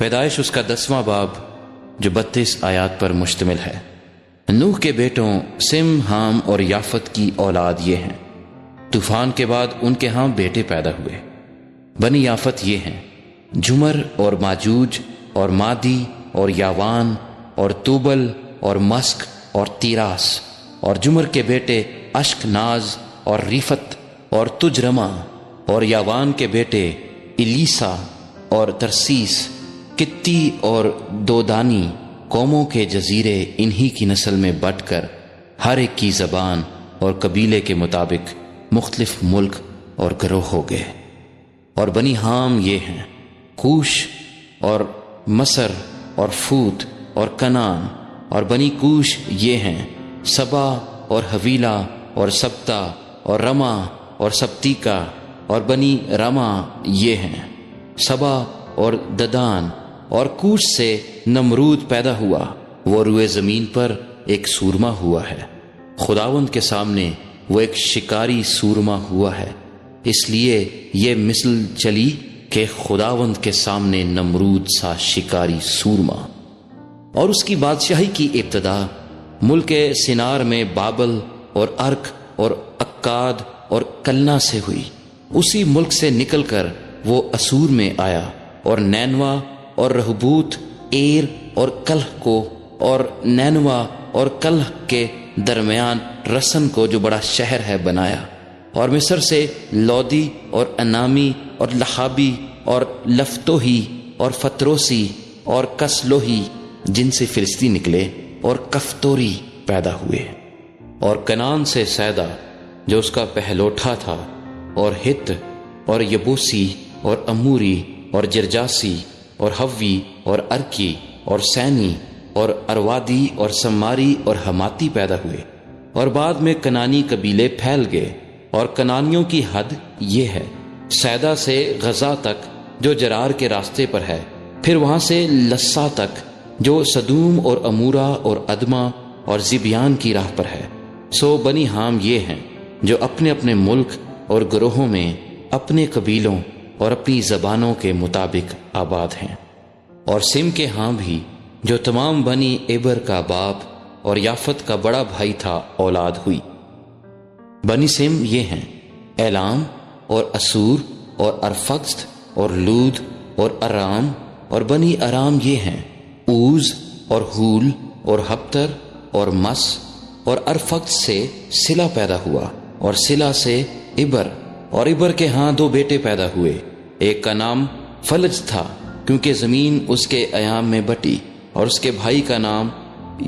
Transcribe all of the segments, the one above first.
پیدائش اس کا 10واں باب جو 32 آیات پر مشتمل ہے۔ نوح کے بیٹوں سم، حام اور یافت کی اولاد یہ ہیں۔ طوفان کے بعد ان کے ہاں بیٹے پیدا ہوئے۔ بنی یافت یہ ہیں: جمر اور ماجوج اور مادی اور یاوان اور توبل اور مسک اور تیراس، اور جمر کے بیٹے اشک ناز اور ریفت اور تجرما، اور یاوان کے بیٹے الیسا اور ترسیس، کتی اور دودانی، قوموں کے جزیرے انہی کی نسل میں بٹ کر ہر ایک کی زبان اور قبیلے کے مطابق مختلف ملک اور گروہ ہو گئے۔ اور بنی حام یہ ہیں: کوش اور مصر اور فوت اور کنان، اور بنی کوش یہ ہیں: سبا اور حویلہ اور سبتا اور رما اور سبتیکا، اور بنی رما یہ ہیں: سبا اور ددان۔ اور کوش سے نمرود پیدا ہوا، وہ روئے زمین پر ایک سورما ہوا ہے، خداوند کے سامنے وہ ایک شکاری سورما ہوا ہے، اس لیے یہ مثل چلی کہ خداوند کے سامنے نمرود سا شکاری سورما۔ اور اس کی بادشاہی کی ابتدا ملک سنار میں بابل اور ارک اور اکاد اور کلنا سے ہوئی۔ اسی ملک سے نکل کر وہ اسور میں آیا، اور نینوا اور رہبوت، ایر اور کلہ کو، اور نینوا اور کلہ کے درمیان رسن کو جو بڑا شہر ہے بنایا، اور مصر سے لودی اور انامی اور لہابی اور لفتوہی اور فتروسی اور کسلوہی، جن سے فلسطی نکلے، اور کفتوری پیدا ہوئے۔ اور کنان سے سیدا جو اس کا پہلوٹھا تھا، اور ہت اور یبوسی اور اموری اور جرجاسی اور ہوی اور ارکی اور سینی اور اروادی اور سماری اور حماتی پیدا ہوئے۔ اور بعد میں کنانی قبیلے پھیل گئے، اور کنانیوں کی حد یہ ہے: سیدا سے غزہ تک جو جرار کے راستے پر ہے، پھر وہاں سے لسا تک جو صدوم اور امورا اور ادما اور زبیان کی راہ پر ہے۔ سو بنی حام یہ ہیں جو اپنے اپنے ملک اور گروہوں میں اپنے قبیلوں اور اپنی زبانوں کے مطابق آباد ہیں۔ اور سم کے ہاں بھی جو تمام بنی عبر کا باپ اور یافت کا بڑا بھائی تھا اولاد ہوئی۔ بنی سم یہ ہیں: ایلام اور اسور اور ارفکسد اور لود اور ارام، اور بنی ارام یہ ہیں: اوز اور ہول اور ہپتر اور مس۔ اور ارفکسد سے سلا پیدا ہوا، اور سلا سے عبر، اور عبر کے ہاں 2 بیٹے پیدا ہوئے۔ ایک کا نام فلج تھا کیونکہ زمین اس کے ایام میں بٹی، اور اس کے بھائی کا نام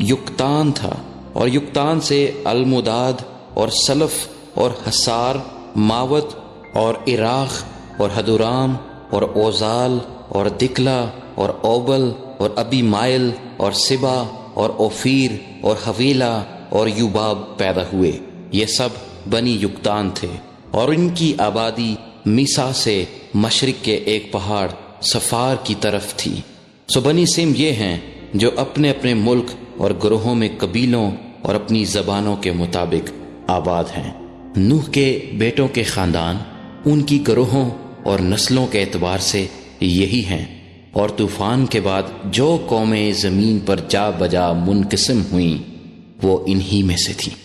یکتان تھا۔ اور یکتان سے المداد اور سلف اور حسار، ماوت اور عراق اور حدورام اور اوزال اور دکلا اور اوبل اور ابی مائل اور سبا اور اوفیر اور حویلہ اور یوباب پیدا ہوئے۔ یہ سب بنی یکتان تھے، اور ان کی آبادی میسا سے مشرق کے ایک پہاڑ صفار کی طرف تھی۔ سو بنی سم یہ ہیں جو اپنے اپنے ملک اور گروہوں میں قبیلوں اور اپنی زبانوں کے مطابق آباد ہیں۔ نوح کے بیٹوں کے خاندان ان کی گروہوں اور نسلوں کے اعتبار سے یہی ہیں، اور طوفان کے بعد جو قومیں زمین پر جا بجا منقسم ہوئیں وہ انہی میں سے تھیں۔